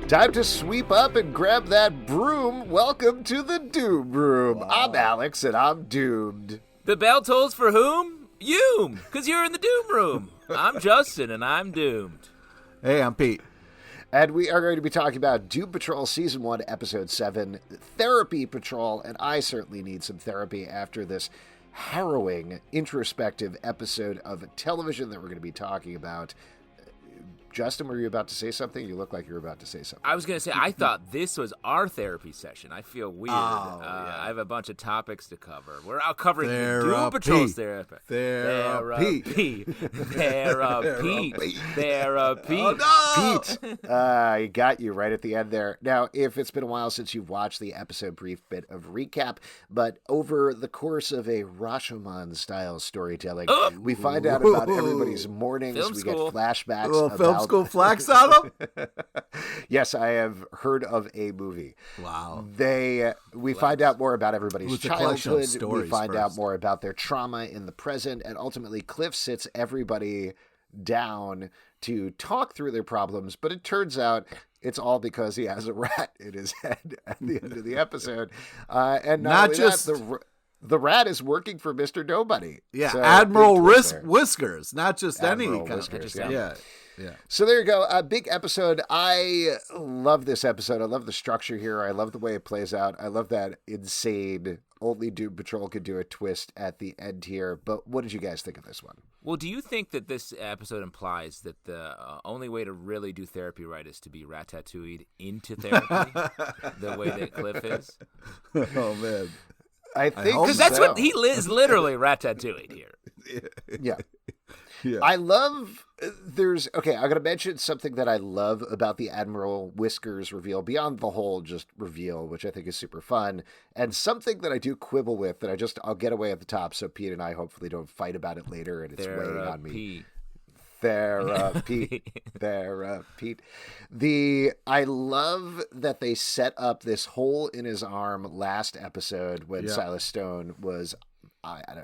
Time to sweep up and grab that broom. Welcome to the Doom Room. Wow. I'm Alex, and I'm doomed. The bell tolls for whom? You, because you're in the Doom Room. I'm Justin, and I'm doomed. Hey, I'm Pete. And we are going to be talking about Doom Patrol Season 1, Episode 7, Therapy Patrol, and I certainly need some therapy after this harrowing, introspective episode of television that we're going to be talking about. Justin, were you about to say something? You look like you were about to say something. I was going to say, I thought this was our therapy session. I feel weird. Yeah. I have a bunch of topipics to cover. We're out covering Doom Patrol's therapy. Therapy. Therapy. Oh, no! Pete, I got you right at the end there. Now, if it's been a while since you've watched the episode, brief bit of recap, but over the course of a Rashomon-style storytelling, we find out about everybody's mornings. Film school. Get flashbacks about... Film school flax on them? Yes, I have heard of a movie. Wow. We find out more about everybody's childhood. We find out first. more about their trauma in the present, and ultimately Cliff sits everybody down to talk through their problems, but it turns out it's all because he has a rat in his head at the end of the episode. And not just that, the rat is working for Mr. Nobody. Yeah, so, Admiral Whiskers, not just Admiral any kind Whiskers, of... Yeah. So there you go. A big episode. I love this episode. I love the structure here. I love the way it plays out. I love that insane, only Doom Patrol could do a twist at the end here. But what did you guys think of this one? Well, do you think that this episode implies that the only way to really do therapy right is to be ratatouille'd into therapy the way that Cliff is? Oh, man. I think because that's what he is literally ratatouille'd here. Yeah. I love, I'm going to mention something that I love about the Admiral Whiskers reveal, beyond the whole just reveal, which I think is super fun, and something that I do quibble with that I'll get away at the top so Pete and I hopefully don't fight about it later and it's weighing on me. Therapy. I love that they set up this hole in his arm last episode when Silas Stone was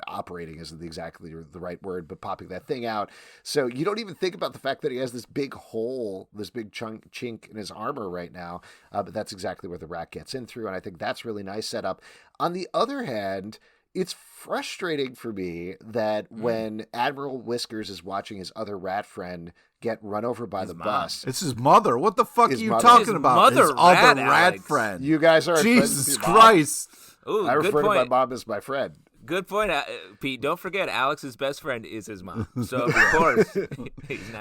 operating isn't exactly the right word, but popping that thing out. So you don't even think about the fact that he has this big hole, this big chink in his armor right now. But that's exactly where the rat gets in through. And I think that's really nice setup. On the other hand, it's frustrating for me that when Admiral Whiskers is watching his other rat friend get run over by the bus. It's his mother. What the fuck are you talking about? His other rat friend. You guys are Jesus Christ. Ooh, I refer to my mom as my friend. Good point, Pete. Don't forget, Alex's best friend is his mom. So, of course,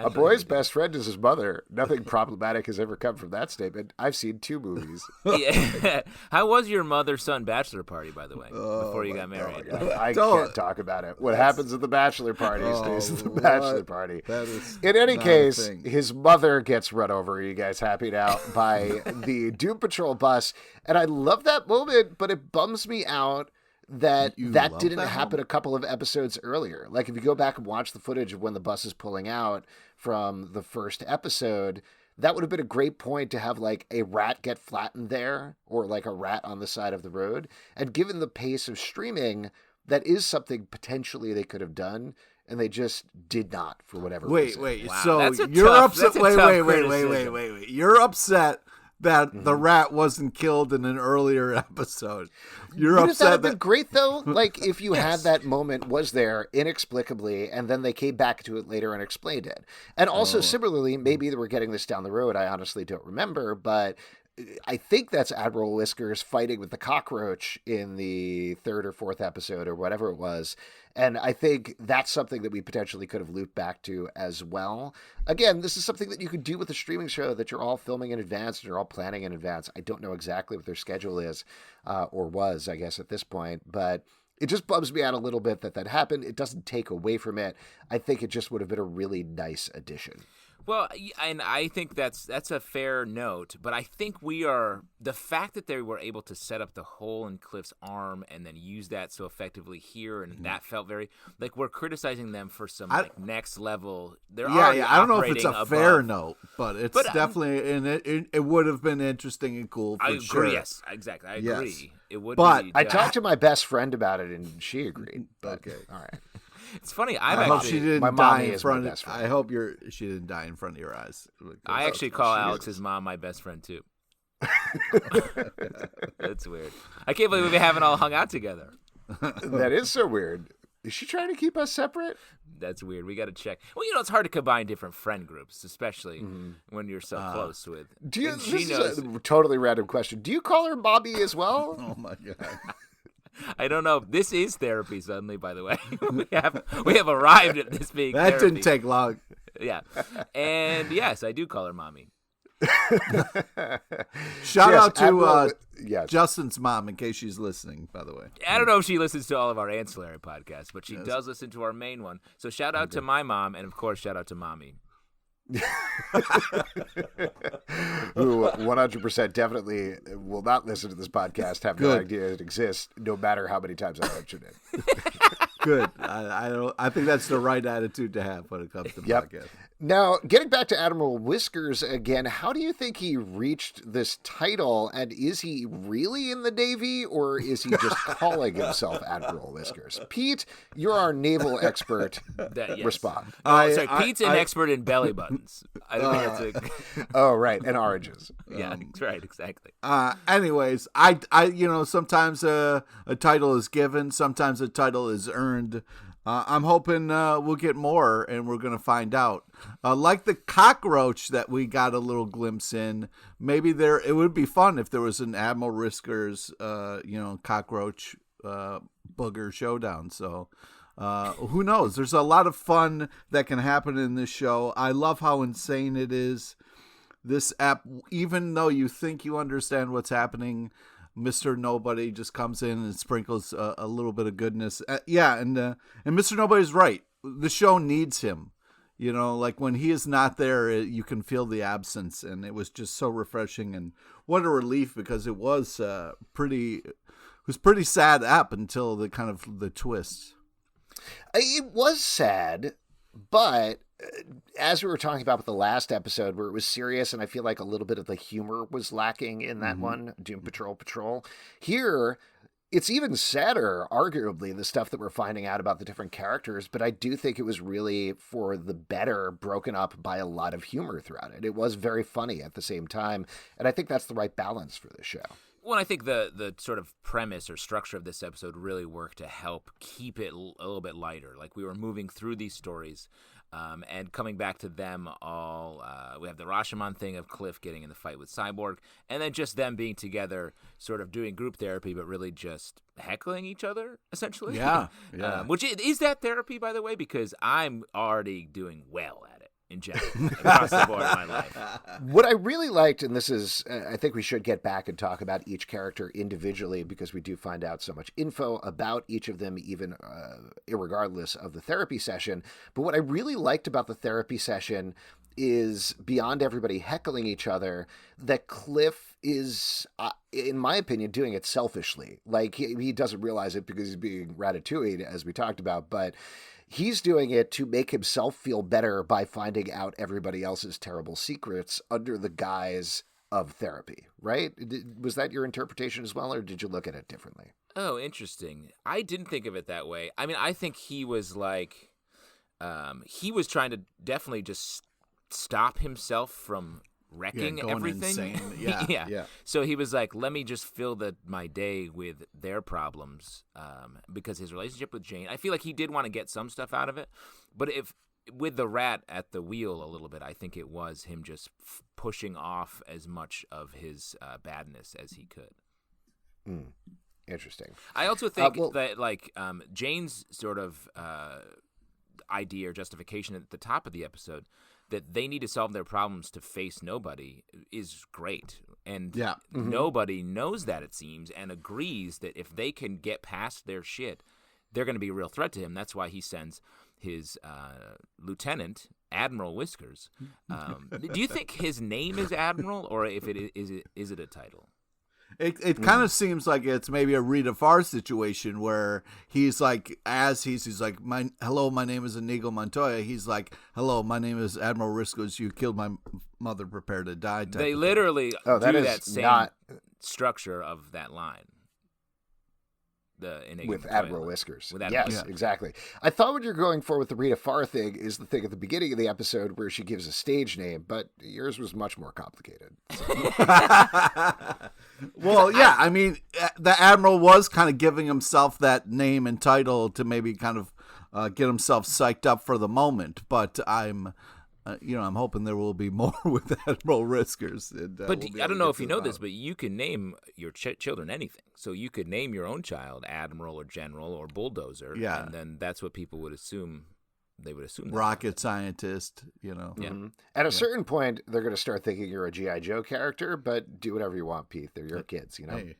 a boy's best friend is his mother. Nothing problematic has ever come from that statement. I've seen 2 movies. Yeah. How was your mother-son bachelor party, by the way, before you got married? I can't talk about it. What happens at the bachelor party stays at the bachelor party. In any case, his mother gets run over, you guys happy now, by the Doom Patrol bus. And I love that moment, but it bums me out that didn't happen a couple of episodes earlier. Like if you go back and watch the footage of when the bus is pulling out from the first episode, that would have been a great point to have like a rat get flattened there or like a rat on the side of the road. And given the pace of streaming, that is something potentially they could have done. And they just did not for whatever reason. Wait. Wow, so you're upset. Wait. You're upset that the rat wasn't killed in an earlier episode. You're upset. That have been great though. Like if you had that moment was there inexplicably, and then they came back to it later and explained it. And also similarly, maybe they were getting this down the road. I honestly don't remember, but I think that's Admiral Whiskers fighting with the cockroach in the 3rd or 4th episode or whatever it was. And I think that's something that we potentially could have looped back to as well. Again, this is something that you could do with a streaming show that you're all filming in advance and you're all planning in advance. I don't know exactly what their schedule is or was, I guess, at this point. But it just bums me out a little bit that happened. It doesn't take away from it. I think it just would have been a really nice addition. Well, and I think that's a fair note, but I think the fact that they were able to set up the hole in Cliff's arm and then use that so effectively here, and that felt very like we're criticizing them for some next level. I don't know if it's a fair note, but it's definitely and it would have been interesting and cool. For I agree. Sure. Yes, exactly. I agree. It would. But I talked to my best friend about it, and she agreed. Okay, all right. It's funny. I hope she didn't my die mommy in is my front best of. friend. I hope she didn't die in front of your eyes. I actually call Alex's mom my best friend too. That's weird. I can't believe we haven't all hung out together. That is so weird. Is she trying to keep us separate? That's weird. We got to check. Well, it's hard to combine different friend groups, especially when you're so close with. Do you? And This is a totally random question. Do you call her Bobby as well? Oh my god. I don't know. This is therapy suddenly, by the way. we have arrived at this being That therapy. didn't take long. Yeah. And yes, I do call her mommy. Shout out to Admiral, yes. Justin's mom in case she's listening, by the way. I don't know if she listens to all of our ancillary podcasts, but she does listen to our main one. So shout out to my mom, and of course, shout out to mommy. Who 100% definitely will not listen to this podcast, have no idea it exists, no matter how many times I mention it. Good. I think that's the right attitude to have when it comes to podcasts. Now, getting back to Admiral Whiskers again, how do you think he reached this title? And is he really in the Navy, or is he just calling himself Admiral Whiskers? Pete, you're our naval expert. Yes. Respond. Pete's an expert in belly buttons. I think that's Oh, right, and oranges. Yeah, that's right, exactly. Anyways, I sometimes a title is given, sometimes a title is earned. I'm hoping we'll get more, and we're going to find out. Like the cockroach that we got a little glimpse in, maybe it would be fun if there was an Admiral Whiskers, cockroach booger showdown. So who knows? There's a lot of fun that can happen in this show. I love how insane it is. This app, even though you think you understand what's happening, Mr. Nobody just comes in and sprinkles a little bit of goodness. And Mr. Nobody's right. The show needs him. Like when he is not there, you can feel the absence, and it was just so refreshing. And what a relief, because it was pretty sad app until the twist. It was sad, but as we were talking about with the last episode where it was serious and I feel like a little bit of the humor was lacking in that one, Doom Patrol. Here, it's even sadder, arguably, the stuff that we're finding out about the different characters, but I do think it was really for the better, broken up by a lot of humor throughout it. It was very funny at the same time, and I think that's the right balance for the show. Well, I think the sort of premise or structure of this episode really worked to help keep it a little bit lighter. Like, we were moving through these stories, and coming back to them all, we have the Rashomon thing of Cliff getting in the fight with Cyborg, and then just them being together, sort of doing group therapy, but really just heckling each other, essentially. Yeah. Which is that therapy, by the way? Because I'm already doing well at it in general, across the board in my life. What I really liked, and this is, I think we should get back and talk about each character individually because we do find out so much info about each of them, even irregardless of the therapy session. But what I really liked about the therapy session is, beyond everybody heckling each other, that Cliff is, in my opinion, doing it selfishly. Like, he doesn't realize it because he's being ratatouille, as we talked about, but he's doing it to make himself feel better by finding out everybody else's terrible secrets under the guise of therapy, right? Was that your interpretation as well, or did you look at it differently? Oh, interesting. I didn't think of it that way. I mean, I think he was like, he was trying to definitely just stop himself from wrecking everything. Insane. Yeah. So he was like, let me just fill my day with their problems, because his relationship with Jane, I feel like he did want to get some stuff out of it, but if with the rat at the wheel a little bit, I think it was him just pushing off as much of his badness as he could. Interesting. I also think that Jane's sort of idea or justification at the top of the episode, that they need to solve their problems to face nobody, is great. And nobody knows that, it seems, and agrees that if they can get past their shit, they're going to be a real threat to him. That's why he sends his lieutenant, Admiral Whiskers. Do you think his name is Admiral, or if is it a title? It kind of seems like it's maybe a Rita Farr situation where he's like, he's like, hello, my name is Inigo Montoya. He's like, hello, my name is Admiral Whiskers. You killed my mother, prepare to die. They literally do that same structure of that line. with Admiral Whiskers. With Admiral. Yes, exactly. I thought what you're going for with the Rita Farr thing is the thing at the beginning of the episode where she gives a stage name, but yours was much more complicated. So. Well, yeah, I mean, the Admiral was kind of giving himself that name and title to maybe kind of get himself psyched up for the moment, but I'm hoping there will be more with Admiral Whiskers. But I don't know if you know this, but you can name your children anything. So you could name your own child Admiral or General or Bulldozer, and then that's what people would assume. They would assume rocket scientist, Yeah. Mm-hmm. At a certain point, they're going to start thinking you're a G.I. Joe character, but do whatever you want, Pete. They're your kids, Hey.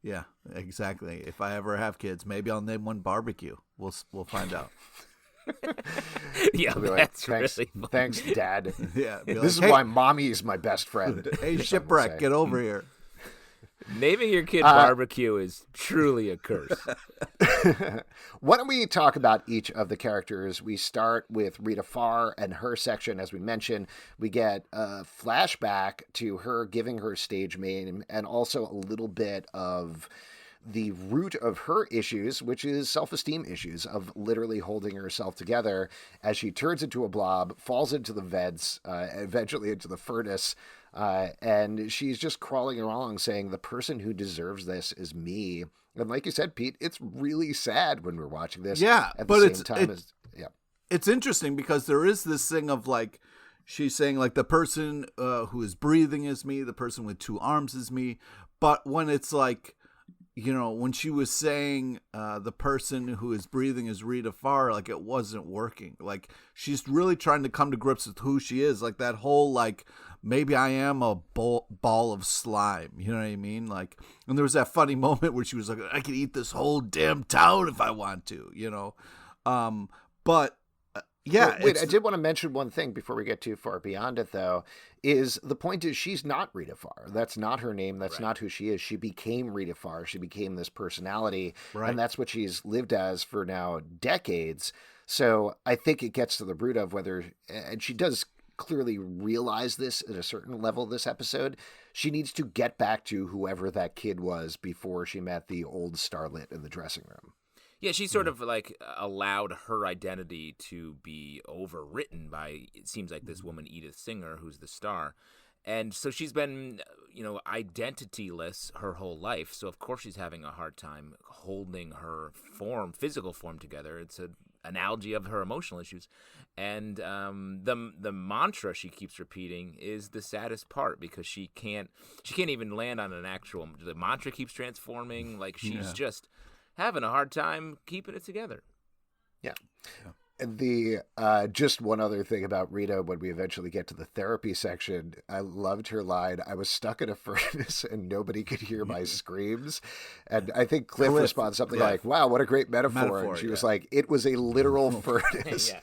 Yeah, exactly. If I ever have kids, maybe I'll name one Barbecue. We'll find out. Yeah, that's really fun. Thanks, Dad. Yeah, this is why Mommy is my best friend. Hey, Shipwreck, get over here. Naming your kid Barbecue is truly a curse. Why don't we talk about each of the characters? We start with Rita Farr and her section. As we mentioned, we get a flashback to her giving her stage name and also a little bit of the root of her issues, which is self-esteem issues of literally holding herself together as she turns into a blob, falls into the vents, eventually into the furnace, and she's just crawling along saying, the person who deserves this is me. And like you said, Pete, it's really sad when we're watching this. Yeah, at but the same time it's interesting because there is this thing of like, she's saying like the person who is breathing is me, the person with two arms is me. But when it's like, when she was saying the person who is breathing is Rita Farr, like it wasn't working. Like she's really trying to come to grips with who she is. Like that whole like, maybe I am a ball of slime. You know what I mean? Like, and there was that funny moment where she was like, I could eat this whole damn town if I want to, But yeah. Wait, I did want to mention one thing before we get too far beyond it, though, is the point is she's not Rita Farr. That's not her name. That's not who she is. She became Rita Farr. She became this personality. Right. And that's what she's lived as for now decades. So I think it gets to the root of whether, and she does clearly realize this at a certain level this episode, she needs to get back to whoever that kid was before she met the old starlet in the dressing room. Yeah, she sort of like allowed her identity to be overwritten by, it seems like, this woman, Edith Singer, who's the star. And so she's been, identityless her whole life. So of course she's having a hard time holding her physical form together. It's an analogy of her emotional issues. And the mantra she keeps repeating is the saddest part because she can't even land on an actual, the mantra keeps transforming. Like she's just having a hard time keeping it together. Yeah. And the just one other thing about Rita when we eventually get to the therapy section, I loved her line, I was stuck in a furnace and nobody could hear my screams. And I think Cliff responds something like, wow, what a great metaphor. And she was like, it was a literal furnace.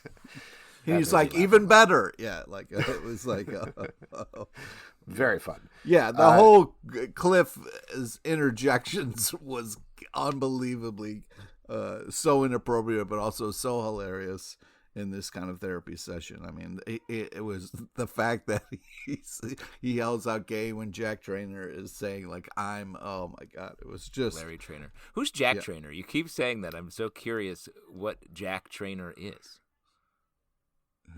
He's like, even better. Yeah, like it was like very fun. Yeah, the whole Cliff's interjections was unbelievably so inappropriate, but also so hilarious in this kind of therapy session. I mean, it was the fact that he yells out gay when Jack Trainer is saying like, oh my God, it was just Larry Trainer. Who's Jack Trainer? You keep saying that. I'm so curious what Jack Trainer is.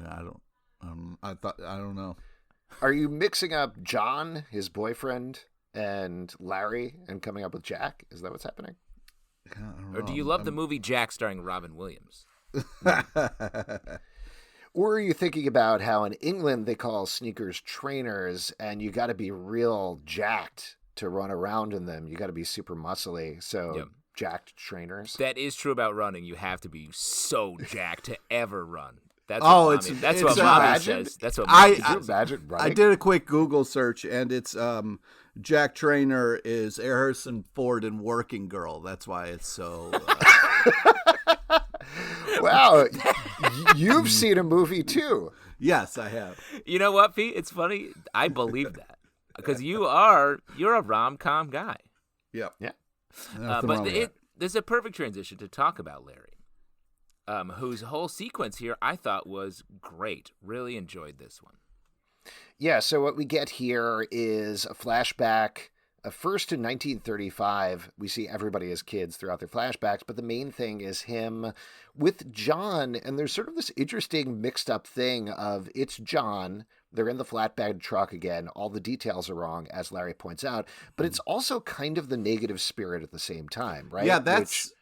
I don't know. Are you mixing up John, his boyfriend, and Larry and coming up with Jack? Is that what's happening? Or do you love the movie Jack starring Robin Williams? Or are you thinking about how in England they call sneakers trainers and you got to be real jacked to run around in them? You got to be super muscly. So jacked trainers. That is true about running. You have to be so jacked to ever run. That's what Mommy says. That's what Mommy says. Imagine running? I did a quick Google search, and it's Jack Trainer is Harrison Ford in Working Girl. That's why it's so. Wow, you've seen a movie too. Yes, I have. You know what, Pete? It's funny. I believe that because you're a rom-com guy. Yep. Yeah. But there's a perfect transition to talk about Larry. Whose whole sequence here I thought was great. Really enjoyed this one. Yeah, so what we get here is a flashback First in 1935, we see everybody as kids throughout their flashbacks, but the main thing is him with John, and there's sort of this interesting mixed up thing of it's John, they're in the flatbed truck again, all the details are wrong, as Larry points out, but it's also kind of the negative spirit at the same time, right? Yeah, that's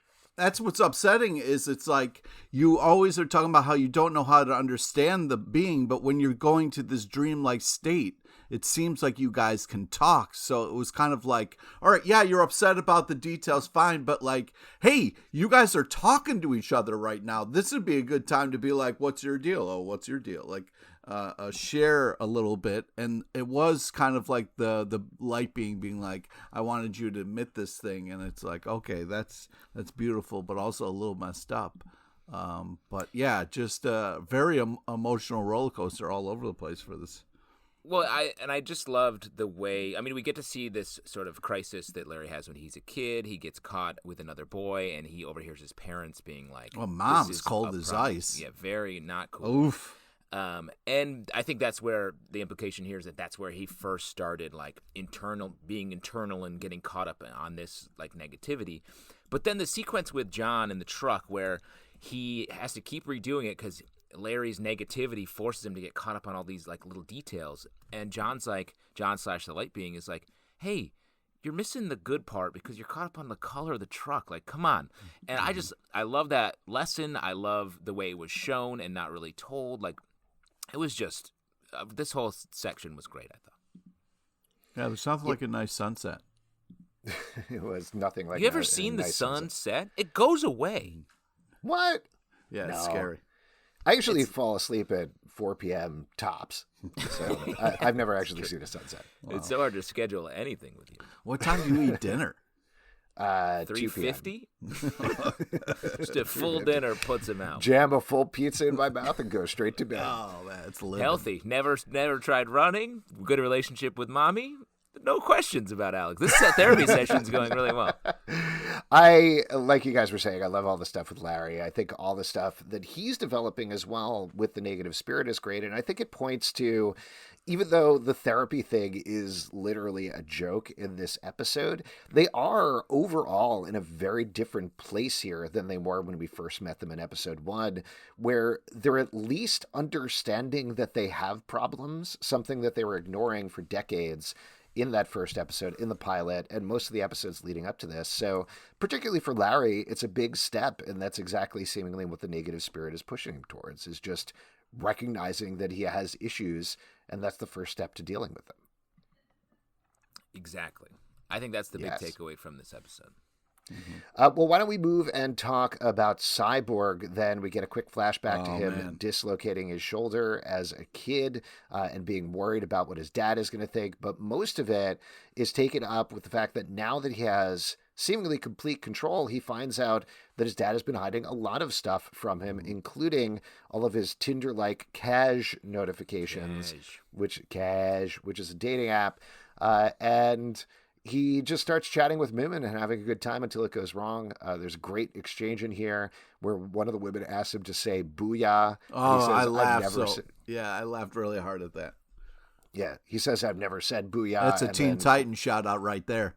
what's upsetting is it's like you always are talking about how you don't know how to understand the being, but when you're going to this dreamlike state, it seems like you guys can talk. So it was kind of like, all right, yeah, you're upset about the details, fine, but like, hey, you guys are talking to each other right now. This would be a good time to be like, what's your deal? Oh, what's your deal? Like, share a little bit. And it was kind of like the light being like, I wanted you to admit this thing. And it's like, okay, that's beautiful, but also a little messed up. But yeah, just a very emotional roller coaster all over the place for this. Well, I just loved the way, I mean, we get to see this sort of crisis that Larry has when he's a kid. He gets caught with another boy, and he overhears his parents being like, well, Mom's cold as ice. Yeah, very not cool. Oof. And I think that's where the implication here is that's where he first started, like, being internal and getting caught up on this, like, negativity. But then the sequence with John in the truck where he has to keep redoing it because Larry's negativity forces him to get caught up on all these like little details, and John / the light being is like, hey, you're missing the good part because you're caught up on the color of the truck, like, come on. And I love that lesson. I love the way it was shown and not really told. Like, it was just this whole section was great, I thought. Yeah, it sounds like a nice sunset. It was nothing like. You ever seen the sunset? It goes away. What? Yeah, it's scary. I usually fall asleep at 4 p.m. tops, so I've never actually seen a sunset. Wow. It's so hard to schedule anything with you. What time do you eat dinner? 3:50. Just a full dinner puts him out. Jam a full pizza in my mouth and go straight to bed. Oh, that's living. Healthy. Never tried running. Good relationship with mommy. No questions about Alex. This therapy session's going really well. I, like you guys were saying, I love all the stuff with Larry. I think all the stuff that he's developing as well with the negative spirit is great. And I think it points to, even though the therapy thing is literally a joke in this episode, they are overall in a very different place here than they were when we first met them in episode 1, where they're at least understanding that they have problems, something that they were ignoring for decades in that first episode, in the pilot, and most of the episodes leading up to this. So particularly for Larry, it's a big step, and that's exactly seemingly what the negative spirit is pushing him towards, is just recognizing that he has issues, and that's the first step to dealing with them. Exactly. I think that's the big takeaway from this episode. Mm-hmm. Well, why don't we move and talk about Cyborg then? We get a quick flashback to him dislocating his shoulder as a kid and being worried about what his dad is going to think. But most of it is taken up with the fact that now that he has seemingly complete control, he finds out that his dad has been hiding a lot of stuff from him, including all of his Tinder-like Cash notifications, which is a dating app. And he just starts chatting with women and having a good time until it goes wrong. There's a great exchange in here where one of the women asks him to say "booyah." Oh, I laughed. I laughed really hard at that. Yeah, he says, "I've never said booyah." That's a Teen Titan shout out right there.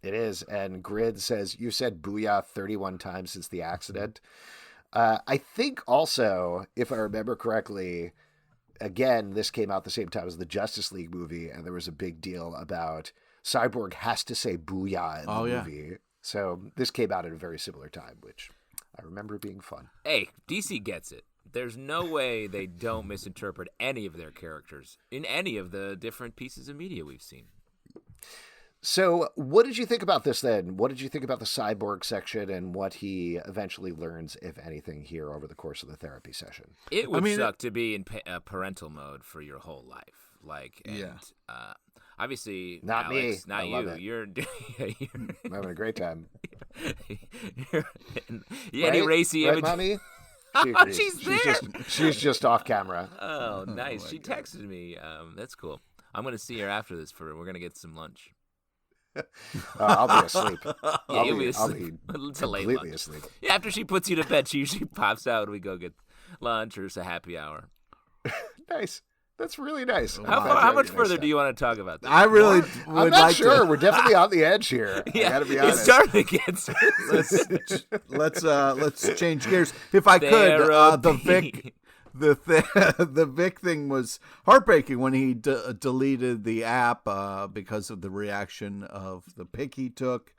It is. And Grid says, "You said booyah 31 times since the accident." I think also, if I remember correctly, again, this came out the same time as the Justice League movie, and there was a big deal about Cyborg has to say booyah in the movie. So this came out at a very similar time, which I remember being fun. Hey, DC gets it. There's no way they don't misinterpret any of their characters in any of the different pieces of media we've seen. So what did you think about this then? What did you think about the Cyborg section and what he eventually learns, if anything, here over the course of the therapy session? It would suck to be in parental mode for your whole life. Obviously, not Alex, me. Not I you. love it. You're I'm having a great time. Any racy right, image. Mommy? She's there. She's just off camera. Oh, nice. She God. texted me. That's cool. I'm gonna see her after this. We're gonna get some lunch. I'll be asleep. You'll be I'll asleep. be It's a late completely lunch. asleep. Yeah, after she puts you to bed, she usually pops out and we go get lunch or it's a happy hour. Nice. That's really nice. How much further do you want to talk about this? I really would I'm not like sure. to. We're definitely on the edge here. Yeah, I gotta be honest. it's starting to get Let's change gears. If I could, the Vic thing was heartbreaking when he deleted the app because of the reaction of the pic he took.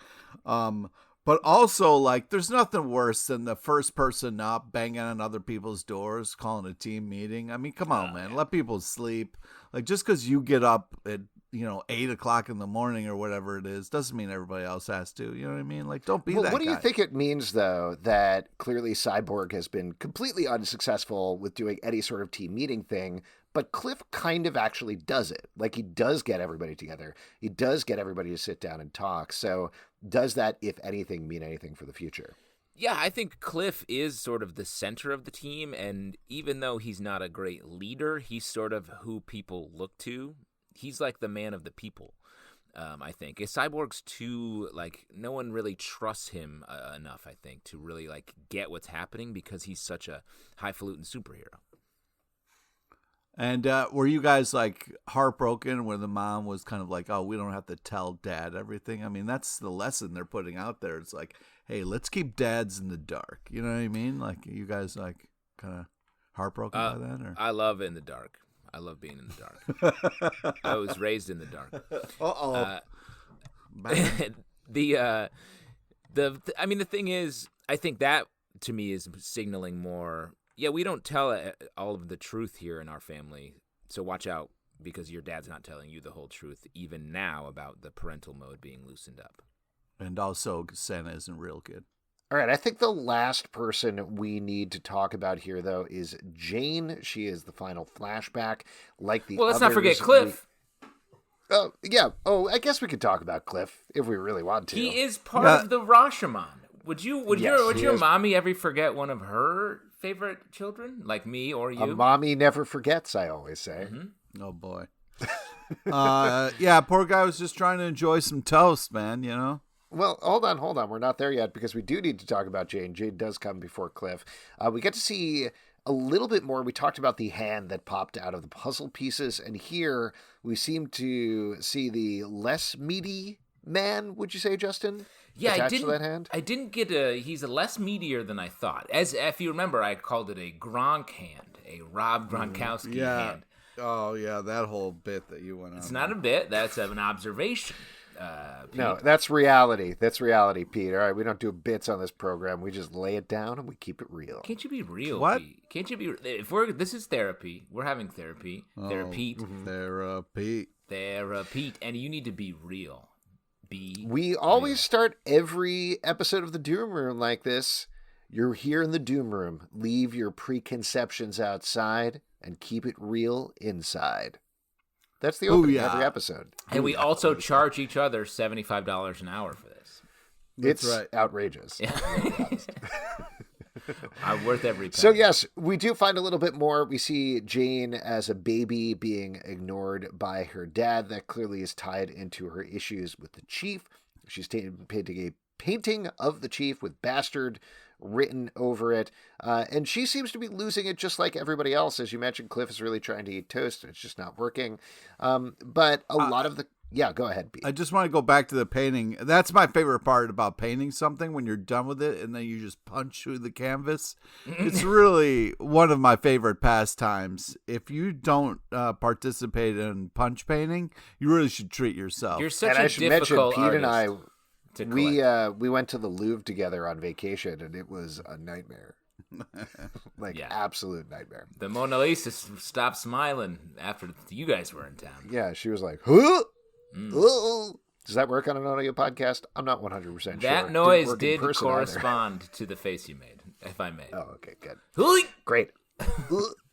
But also, like, there's nothing worse than the first person up banging on other people's doors, calling a team meeting. I mean, come on, man. Let people sleep. Like, just because you get up at, 8 o'clock in the morning or whatever it is, doesn't mean everybody else has to. You know what I mean? Like, don't be that guy. What do you think it means, though, that clearly Cyborg has been completely unsuccessful with doing any sort of team meeting thing, but Cliff kind of actually does it? Like, he does get everybody together. He does get everybody to sit down and talk. So does that, if anything, mean anything for the future? Yeah, I think Cliff is sort of the center of the team, and even though he's not a great leader, he's sort of who people look to. He's like the man of the people, I think. Cyborg's too, like, no one really trusts him enough, I think, to really, like, get what's happening because he's such a highfalutin superhero. And were you guys, like, heartbroken when the mom was kind of like, oh, we don't have to tell dad everything? I mean, that's the lesson they're putting out there. It's like, hey, let's keep dads in the dark. You know what I mean? Like, you guys, like, kind of heartbroken by that? Or? I love in the dark. I love being in the dark. I was raised in the dark. The thing is, I think that, to me, is signaling more... Yeah, we don't tell all of the truth here in our family, so watch out because your dad's not telling you the whole truth, even now, about the parental mode being loosened up. And also, Santa isn't real good. All right, I think the last person we need to talk about here, though, is Jane. She is the final flashback. Like the let's others, not forget Cliff. Yeah. Oh, I guess we could talk about Cliff if we really want to. He is part of the Rashomon. Would your mommy ever forget one of her favorite children, like me or you? A mommy never forgets, I always say. Mm-hmm. Oh, boy. Yeah, poor guy was just trying to enjoy some toast, man, Well, hold on. We're not there yet because we do need to talk about Jane. Jane does come before Cliff. We get to see a little bit more. We talked about the hand that popped out of the puzzle pieces, and here we seem to see the less meaty man, would you say, Justin? Yeah, attached to that hand? I didn't get he's a less meatier than I thought. As if you remember, I called it a Gronk hand, a Rob Gronkowski hand. Oh, yeah, that whole bit that you went on. It's not a bit. That's an observation. No, that's reality. That's reality, Pete. All right, we don't do bits on this program. We just lay it down and we keep it real. Can't you be real? What? Pete? Can't you be? This is therapy. We're having therapy. Therapy. Therapy. And you need to be real. We always start every episode of the Doom Room like this. You're here in the Doom Room. Leave your preconceptions outside and keep it real inside. That's the opening of every episode. And we also charge each other $75 an hour for this. It's outrageous. Yeah. I'm worth every penny. So yes, we do find a little bit more. We see Jane as a baby being ignored by her dad. That clearly is tied into her issues with the chief. She's painting a painting of the chief with bastard written over it. And she seems to be losing it just like everybody else. As you mentioned, Cliff is really trying to eat toast and it's just not working. But a lot of the... Yeah, go ahead, Pete. I just want to go back to the painting. That's my favorite part about painting something, when you're done with it and then you just punch through the canvas. It's really one of my favorite pastimes. If you don't participate in punch painting, you really should treat yourself. You're such and a I should mention, difficult Pete and I, artist we went to the Louvre together on vacation, and it was a nightmare. Absolute nightmare. The Mona Lisa stopped smiling after you guys were in town. Yeah, she was like, huh? Does that work on an audio podcast? I'm not 100% sure. That noise did correspond to the face you made, if I may. Oh, okay, good. Great.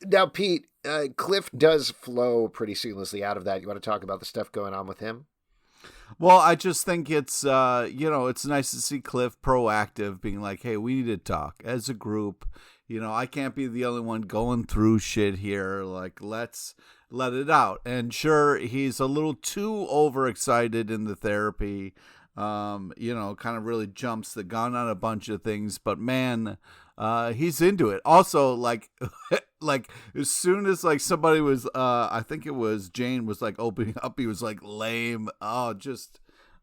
Now, Pete, Cliff does flow pretty seamlessly out of that. You want to talk about the stuff going on with him? Well, I just think it's, it's nice to see Cliff proactive, being like, hey, we need to talk as a group. I can't be the only one going through shit here. Like, let's let it out. And sure, he's a little too overexcited in the therapy. kind of really jumps the gun on a bunch of things. But man, he's into it. Also, like, like as soon as like somebody was, I think it was Jane was like opening up, he was like lame.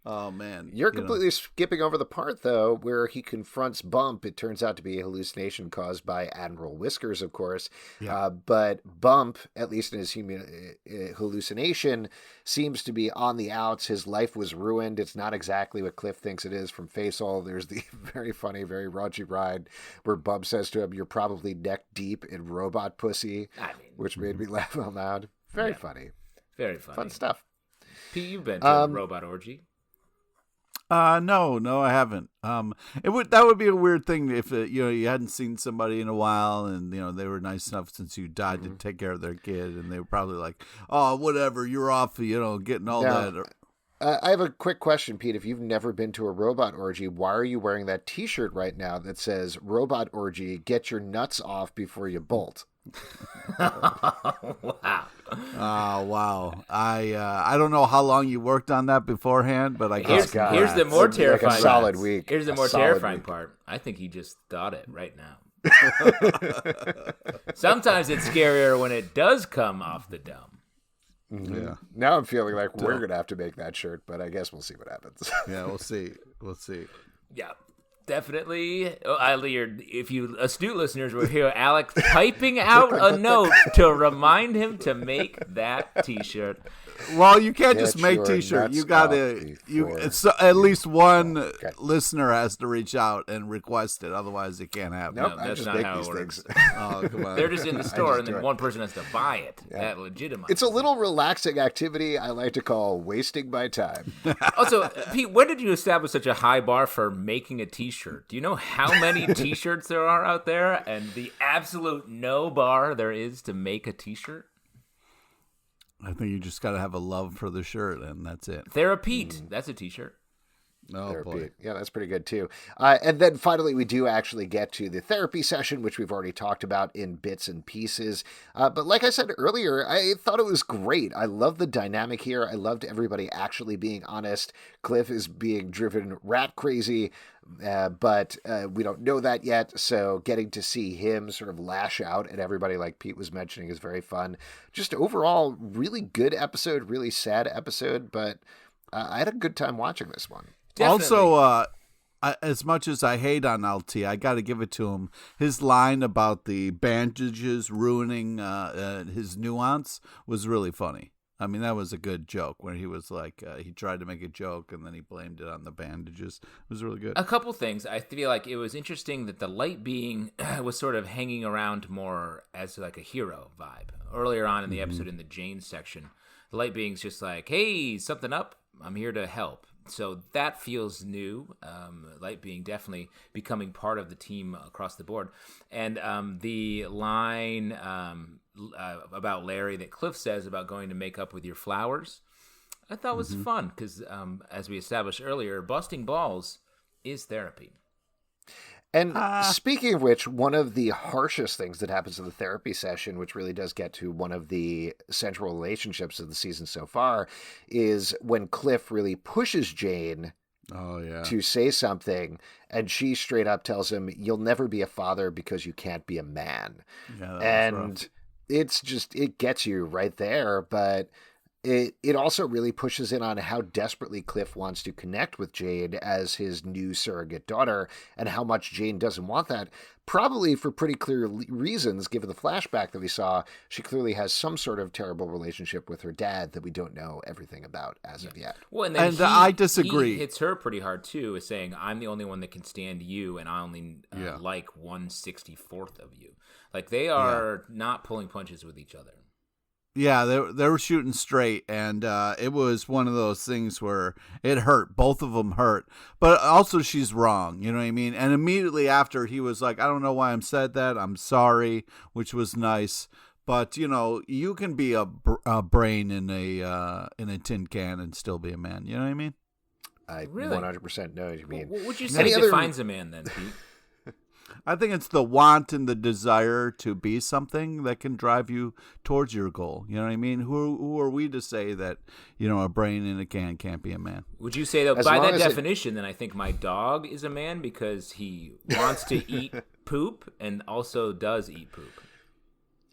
Oh man, You're completely skipping over the part though where he confronts Bump. It turns out to be a hallucination caused by Admiral Whiskers, of course. Yeah. But Bump, at least in his hallucination, seems to be on the outs. His life was ruined. It's not exactly what Cliff thinks it is from Face All. There's the very funny, very raunchy ride where Bump says to him, "You're probably neck deep in robot pussy," which made me laugh out loud. Very funny. Very funny. Fun stuff. Pete, you've been to a robot orgy. No, I haven't. That would be a weird thing if you hadn't seen somebody in a while, and they were nice enough since you died to take care of their kid, and they were probably like, "Oh, whatever, you're off," getting all that. I have a quick question, Pete. If you've never been to a robot orgy, why are you wearing that T-shirt right now that says "Robot Orgy"? Get your nuts off before you bolt. Wow. Oh wow! I don't know how long you worked on that beforehand, but I guess here's the more terrifying. Like a solid week. Here's the more terrifying part. I think he just thought it right now. Sometimes it's scarier when it does come off the dome. Mm-hmm. Yeah. Now I'm feeling like we're gonna have to make that shirt, but I guess we'll see what happens. Yeah, we'll see. Yeah. Definitely. If you astute listeners will hear Alec typing out a note to remind him to make that T-shirt. Well, you can't just make T-shirt. You gotta. At least one listener has to reach out and request it. Otherwise, it can't happen. Nope, that's not how it works. Oh, come on. They're just in the store, and then one person has to buy it. Yeah. That legitimizes. It's a little relaxing activity I like to call wasting my time. Also, Pete, when did you establish such a high bar for making a T-shirt? Do you know how many T-shirts there are out there, and the absolute no bar there is to make a T-shirt? I think you just got to have a love for the shirt, and that's it. Therapete. That's a T-shirt. Oh, therapy. boy. Yeah, that's pretty good, too. And then finally, we do actually get to the therapy session, which we've already talked about in bits and pieces. But like I said earlier, I thought it was great. I love the dynamic here. I loved everybody actually being honest. Cliff is being driven rat crazy, but we don't know that yet. So getting to see him sort of lash out at everybody, like Pete was mentioning, is very fun. Just overall, really good episode, really sad episode, but I had a good time watching this one. Definitely. Also, as much as I hate on LT, I got to give it to him. His line about the bandages ruining his nuance was really funny. I mean, that was a good joke when he was like, he tried to make a joke and then he blamed it on the bandages. It was really good. A couple things. I feel like it was interesting that the light being was sort of hanging around more as like a hero vibe. Earlier on in the episode in the Jane section, the light being's just like, hey, something up? I'm here to help. So that feels new. Light being definitely becoming part of the team across the board. And the line about Larry that Cliff says about going to make up with your flowers, I thought was fun because, as we established earlier, busting balls is therapy. And speaking of which, one of the harshest things that happens in the therapy session, which really does get to one of the central relationships of the season so far, is when Cliff really pushes Jane to say something, and she straight up tells him, "You'll never be a father because you can't be a man." Yeah, and it's just, it gets you right there, but it also really pushes in on how desperately Cliff wants to connect with Jane as his new surrogate daughter, and how much Jane doesn't want that, probably for pretty clear reasons, given the flashback that we saw. She clearly has some sort of terrible relationship with her dad that we don't know everything about as of yet. Well, and then I disagree. He hits her pretty hard, too, is saying, I'm the only one that can stand you, and I only like 1/64th of you. Like, they are not pulling punches with each other. Yeah, they were shooting straight, and it was one of those things where it hurt. Both of them hurt. But also she's wrong, you know what I mean? And immediately after, he was like, I don't know why I'm said that. I'm sorry, which was nice. But, you can be a brain in a tin can and still be a man. You know what I mean? I 100% know what you mean. What would you say defines a man then, Pete? I think it's the want and the desire to be something that can drive you towards your goal. You know what I mean? Who are we to say that, a brain in a can can't be a man? Would you say, though, by that definition, then I think my dog is a man because he wants to eat poop and also does eat poop?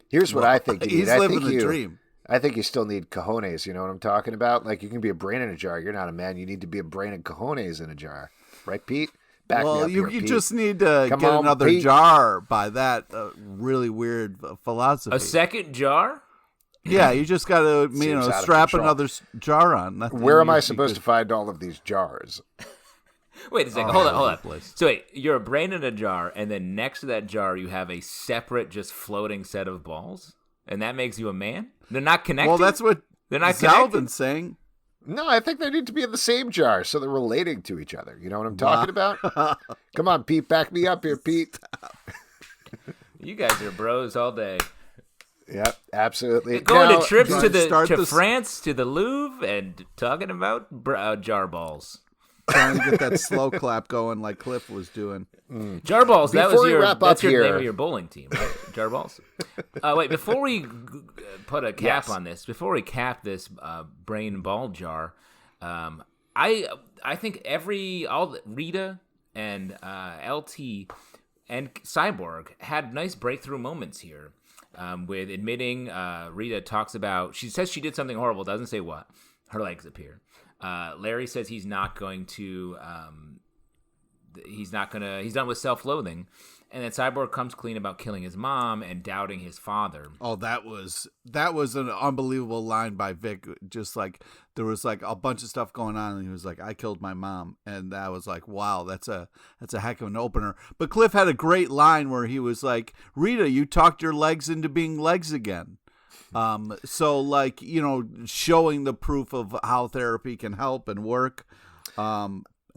Here's what I think. He's living the dream. I think you still need cojones. You know what I'm talking about? Like, you can be a brain in a jar. You're not a man. You need to be a brain and cojones in a jar. Right, Pete? Back me up here, you Pete. just need to get another Pete. Jar by that really weird philosophy. A second jar? Yeah, you just got to strap another jar on. Where am I supposed to find all of these jars? Wait a second. Hold on. So wait, you're a brain in a jar, and then next to that jar you have a separate, just floating set of balls? And that makes you a man? They're not connected? Well, that's what they're not Zalvin's saying. No, I think they need to be in the same jar, so they're relating to each other. You know what I'm talking about? Come on, Pete, back me up here, Pete. You guys are bros all day. Yep, absolutely. Going to trips to France, to the Louvre, and talking about jar balls. Trying to get that slow clap going like Cliff was doing. Jar balls. That's your name of your bowling team, right? Jar balls. Wait, before we put a cap on this, before we cap this brain ball jar, I think Rita and LT and Cyborg had nice breakthrough moments here. With admitting, Rita talks about, she says she did something horrible, doesn't say what. Her legs appear. Larry says he's not going to, he's done with self-loathing. And then Cyborg comes clean about killing his mom and doubting his father. Oh, that was an unbelievable line by Vic. Just like there was like a bunch of stuff going on, and he was like, "I killed my mom," and that was like, wow, that's a heck of an opener. But Cliff had a great line where he was like, "Rita, you talked your legs into being legs again." So like showing the proof of how therapy can help and work.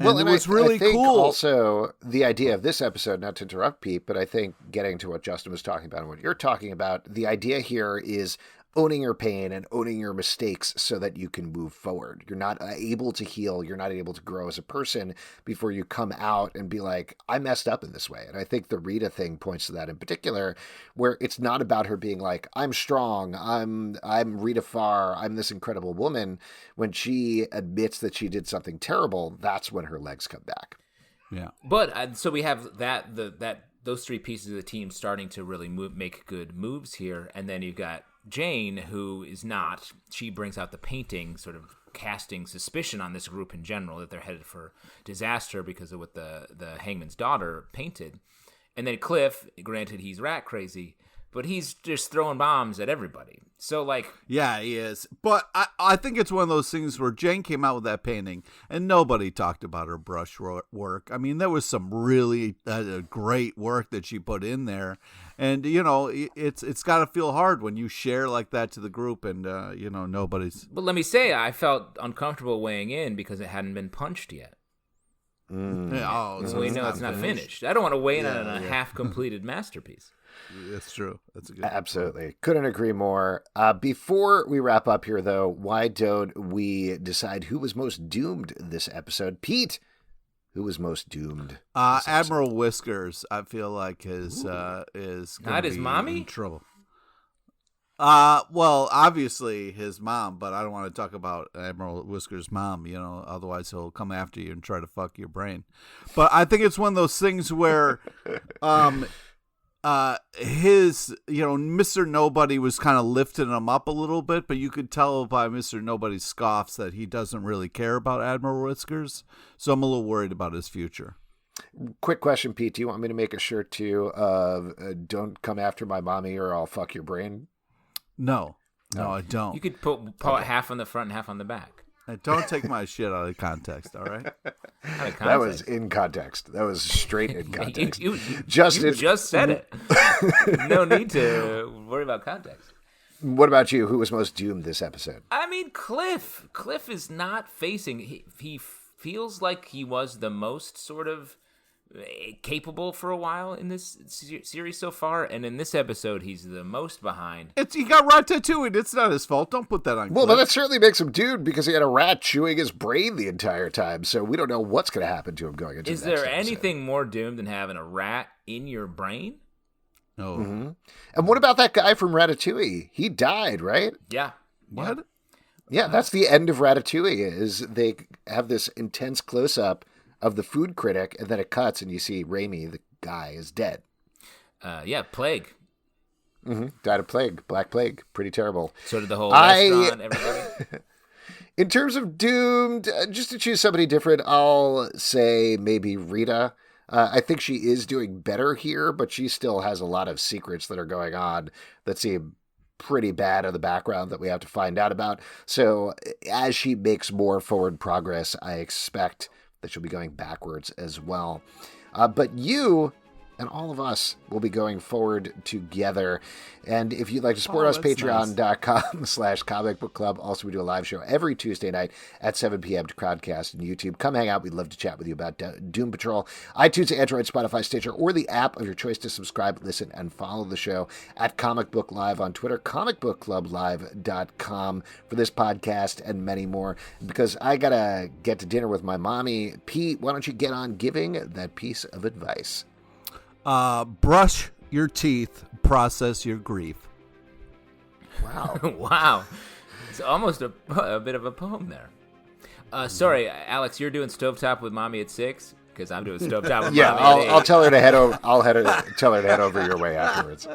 And it was really cool. Also, the idea of this episode, not to interrupt Pete, but I think getting to what Justin was talking about and what you're talking about, the idea here is owning your pain and owning your mistakes so that you can move forward. You're not able to heal. You're not able to grow as a person before you come out and be like, I messed up in this way. And I think the Rita thing points to that in particular, where it's not about her being like, I'm strong. I'm Rita Farr. I'm this incredible woman. When she admits that she did something terrible, that's when her legs come back. Yeah. But so we have those three pieces of the team starting to really make good moves here. And then you've got Jane, who is not. She brings out the painting, sort of casting suspicion on this group in general that they're headed for disaster because of what the hangman's daughter painted. And then Cliff, granted he's rat crazy, but he's just throwing bombs at everybody. So like, yeah, he is. But I think it's one of those things where Jane came out with that painting and nobody talked about her brush work. I mean, there was some really great work that she put in there. And, it's got to feel hard when you share like that to the group and, nobody's. But let me say, I felt uncomfortable weighing in because it hadn't been punched yet. So we know it's not finished. I don't want to weigh in on a half-completed masterpiece. That's true. That's a good Absolutely. point. Couldn't agree more. Before we wrap up here, though, why don't we decide who was most doomed this episode? Pete, who was most doomed? Admiral Whiskers, I feel like is not his mommy? In trouble. Well, obviously his mom, but I don't want to talk about Admiral Whiskers' mom, otherwise he'll come after you and try to fuck your brain. But I think it's one of those things where his Mr. Nobody was kind of lifting him up a little bit, but you could tell by Mr. Nobody's scoffs that he doesn't really care about Admiral Whiskers, so I'm a little worried about his future. Quick question, Pete, do you want me to make a shirt too of don't come after my mommy or I'll fuck your brain? No, I don't. You could put half on the front and half on the back. Don't take my shit out of context, all right? That was in context. That was straight in context. You just said it. No need to worry about context. What about you? Who was most doomed this episode? I mean, Cliff. Cliff is not facing. He feels like he was the most sort of capable for a while in this series so far, and in this episode, he's the most behind. He got ratatouille. It's not his fault. Don't put that on. Well, Cliff. but that certainly makes him dude because he had a rat chewing his brain the entire time. So we don't know what's going to happen to him going into. Is the next there episode. anything more doomed than having a rat in your brain? No. Mm-hmm. And what about that guy from Ratatouille? He died, right? Yeah. What? Yeah, that's the end of Ratatouille. Is they have this intense close up of the food critic, and then it cuts, and you see Raimi, the guy, is dead. Plague. Mm-hmm. Died of plague, Black Plague. Pretty terrible. So did the whole restaurant, everybody. In terms of doomed, just to choose somebody different, I'll say maybe Rita. I think she is doing better here, but she still has a lot of secrets that are going on that seem pretty bad in the background that we have to find out about. So as she makes more forward progress, I expect that she'll be going backwards as well. But you and all of us will be going forward together. And if you'd like to support us, patreon.com/comicbookclub. Also, we do a live show every Tuesday night at 7 p.m. to Crowdcast and YouTube. Come hang out. We'd love to chat with you about Doom Patrol. iTunes, Android, Spotify, Stitcher, or the app of your choice to subscribe, listen, and follow the show at Comic Book Live on Twitter, comicbookclublive.com for this podcast and many more. Because I got to get to dinner with my mommy, Pete, why don't you get on giving that piece of advice? Brush your teeth, process your grief. Wow. Wow. It's almost a bit of a poem there. Sorry, Alex, you're doing Stovetop with Mommy at 6? Because I'm doing Stovetop with Mommy at 8. I'll tell her to head over. Tell her to head over your way afterwards.